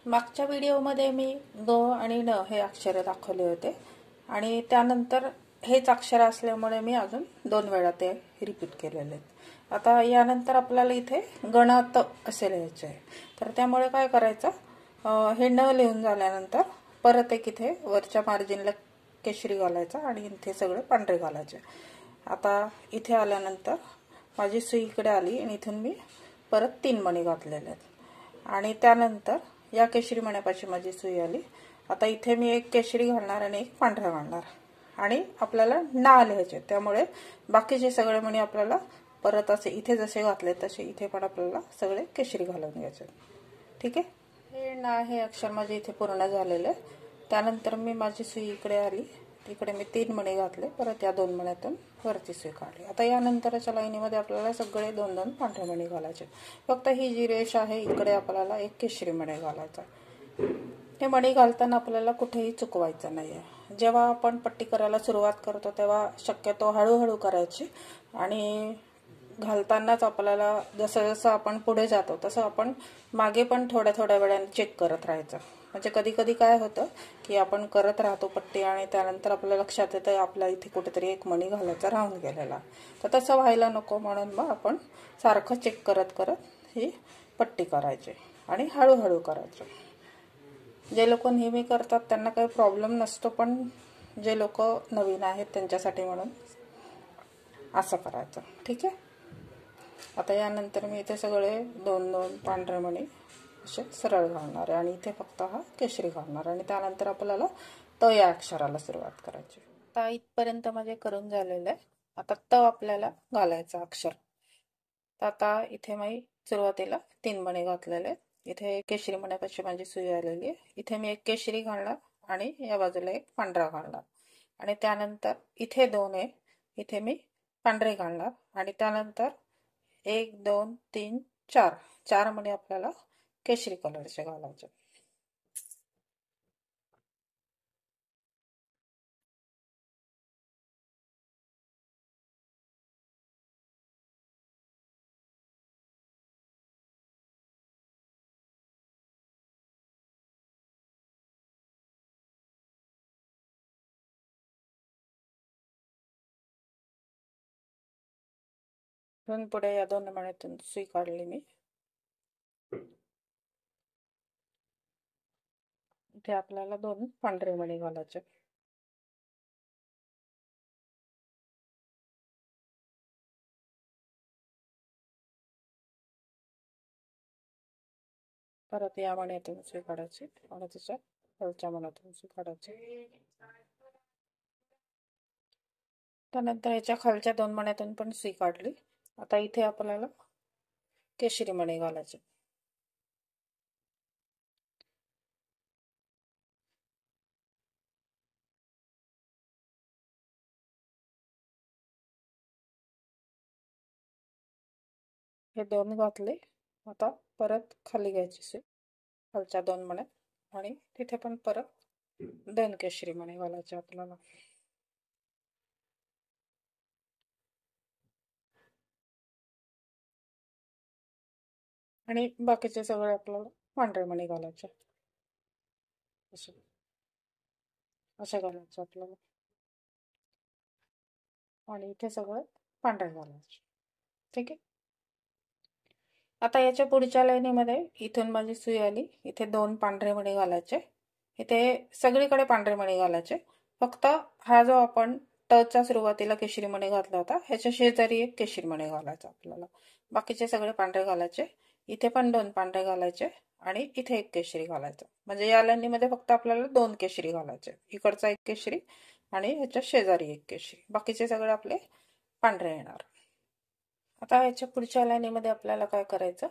मागच्या व्हिडिओमध्ये मी ग आणि न हे अक्षर दाखवले होते आणि त्यानंतर हेच अक्षर असल्यामुळे मी अजून 2 वेळा ते रिपीट केलेले आहेत। आता यानंतर आपल्याला इथे गणात असे लिहायचे आहे, तर त्यामुळे काय करायचं, हे न लिहून झाल्यानंतर परत एक इथे वरच्या मार्जिनला केशरी घालायचा आणि इथे सगळे पांढरे घालायचे। आता इथे आल्यानंतर माझी सुई इकडे आली आणि इथून मी परत 3 मणी घातलेले आहेत आणि त्यानंतर या केशरी मण्यापाशी माझी सुई आली। आता इथे मी एक केशरी घालणार आणि एक पांढरा घालणार आणि आपल्याला ना लिहायचे, त्यामुळे बाकीचे सगळे मणी आपल्याला परत असे इथे जसे घातले तसे इथे पण आपल्याला सगळे केशरी घालून घ्यायचे। ठीक आहे, हे ना हे अक्षर माझे इथे पूर्ण झालेले। त्यानंतर मी माझी सुई इकडे आली, इकडे मी 3 मणी घातले, परत या 2 मण्यातून वरची सुई काढली। आता यानंतरच्या लाईनीमध्ये आपल्याला सगळे 2-2 पांढरे मणी घालायचे। फक्त ही जी रेष आहे इकडे आपल्याला एक केशरी मणी घालायचा। हे मणी घालताना आपल्याला कुठेही चुकवायचं नाहीये। जेव्हा आपण पट्टी करायला सुरुवात करतो तेव्हा शक्यतो हळूहळू करायची आणि घालतानाच आपल्याला जसं जसं आपण पुढे जातो तसं आपण मागे पण थोड्या थोड्या वेळाने चेक करत राहायचं। म्हणजे कधी कधी काय होतं की आपण करत राहतो पट्टी आणि त्यानंतर आपल्या लक्षात येतं आपल्या इथे कुठेतरी एक मणी घालायचा राहून गेलेला, तर तसं व्हायला नको म्हणून मग आपण सारखं चेक करत करत ही पट्टी करायची आणि हळूहळू करायचं। जे लोक नेहमी करतात त्यांना काही प्रॉब्लेम नसतो, पण जे लोक नवीन आहेत त्यांच्यासाठी म्हणून असं करायचं। ठीक आहे, आता यानंतर मी इथे सगळे 2-2 पांढरे मणी असे सरळ घालणार आहे आणि इथे फक्त हा केशरी घालणार आणि त्यानंतर आपल्याला त या अक्षराला सुरुवात करायची। आता इथपर्यंत माझे करून झालेलं आहे। आता त आपल्याला घालायचं अक्षर। तर आता इथे मी सुरुवातीला 3 मणी घातलेले, इथे केशरी मण्यापाशी माझी सुई आलेली आहे, इथे मी एक केशरी घालणार आणि या बाजूला एक पांढरा घालणार आणि त्यानंतर इथे 2 आहे, इथे मी पांढरे घालणार आणि त्यानंतर 1 2 3 4 4 मणी आपल्याला केशरी कलरचे घालायचे। इथून पुढे या 2 मण्यातून सुई काढली मी, इथे आपल्याला 2 पांढरे मणी घालायचे। परत या मण्यातून सुई काढायची आणि त्याच्या खालच्या मण्यातून सुई काढायची। त्यानंतर याच्या खालच्या 2 मण्यातून पण सुई काढली। आता इथे आपल्याला केशरी मणी घालायचे। हे 2 घातले, आता परत खाली घ्यायची सुई खालच्या 2 मण्यात आणि तिथे पण परत 2 केशरी मणी घालायचे आपल्याला आणि बाकीचे सगळे आपल्याला पांढरे मणी घालायचे। असे घालायचे आपल्याला आणि इथे सगळं पांढरे घालायचे। ठीक आहे, आता याच्या पुढच्या लाईनीमध्ये इथून माझी सुई आली, इथे 2 पांढरे मणी घालायचे, इथे सगळीकडे पांढरे मणी घालायचे। फक्त हा जो आपण टच्या सुरुवातीला केशरी मणी घातला होता ह्याच्या शेजारी एक केशरी मणी घालायचा आपल्याला, बाकीचे सगळे पांढरे घालायचे। इथे पण 2 पांढरे घालायचे आणि इथे एक केशरी घालायचं, म्हणजे या लाईनीमध्ये फक्त आपल्याला 2 केशरी घालायचे, इकडचा एक केशरी आणि ह्याच्या शेजारी एक केशरी, बाकीचे सगळे आपले पांढरे येणार। आता ह्याच्या पुढच्या लाईनीमध्ये आपल्याला काय करायचं,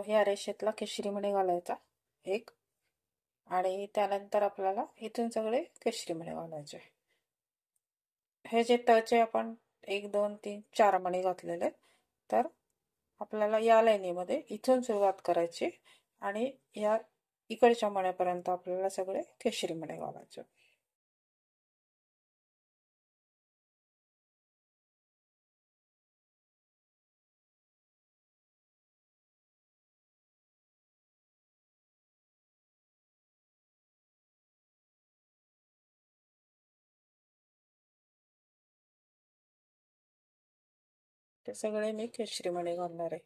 ह्या रेषेतला केशरी मणी घालायचा एक आणि त्यानंतर आपल्याला इथून सगळे केशरी मणी घालायचे। हे जे तळचे आपण 1 2 3 4 मणी घातलेले, तर आपल्याला या लाईनीमध्ये इथून सुरुवात करायची आणि या इकडच्या मण्यापर्यंत आपल्याला सगळे केशरी मणी घालायचे। ते सगळे मी केशरी मणी घालणार आहे.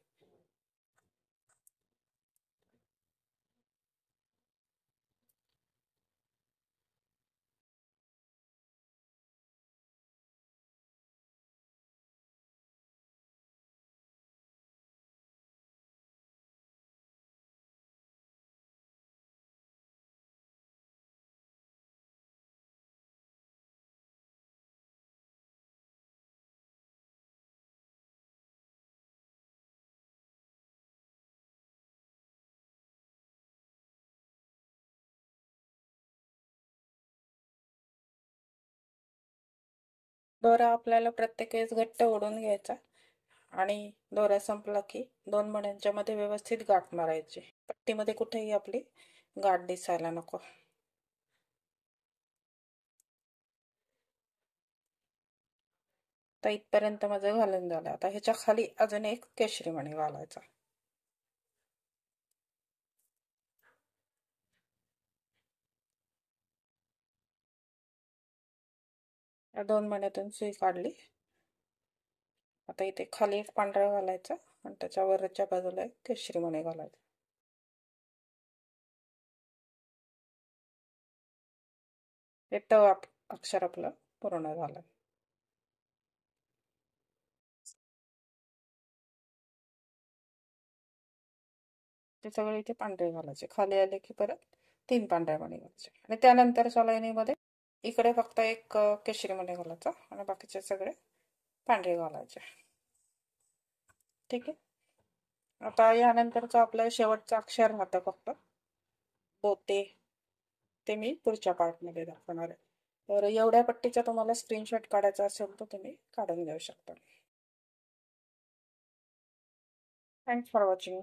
दोरा आपल्याला प्रत्येक वेळेस घट्ट ओढून घ्यायचा आणि दोरा संपला की 2 मण्यांच्या मध्ये व्यवस्थित गाठ मारायची. पट्टीमध्ये कुठेही आपली गाठ दिसायला नको. तर इथपर्यंत माझं घालून झालं. आता ह्याच्या खाली अजून एक केशरी मणी घालायचा. या 2 मण्यातून सुई काढली. आता इथे खाली एक पांढरा घालायचा आणि त्याच्या वरच्या बाजूला एक केशरी मणी घालायचा. हे अक्षर आपलं पूर्ण झालं. ते सगळे इथे पांढरे घालायचे. खाली आले की परत 3 पांढऱ्या मणी घालायचे आणि त्यानंतरच्या लाईनीमध्ये इकडे फक्त एक केशरी मणी घालायचा आणि बाकीचे सगळे पांढरे घालायचे. ठीक आहे. आता यानंतरचं आपलं शेवटचं अक्षर राहतं फक्त पोते. ते मी पुढच्या पार्टमध्ये दाखवणार आहे. तर एवढ्या पट्टीचा तुम्हाला स्क्रीनशॉट काढायचा असेल तर तुम्ही काढून घेऊ शकता. Thanks for watching.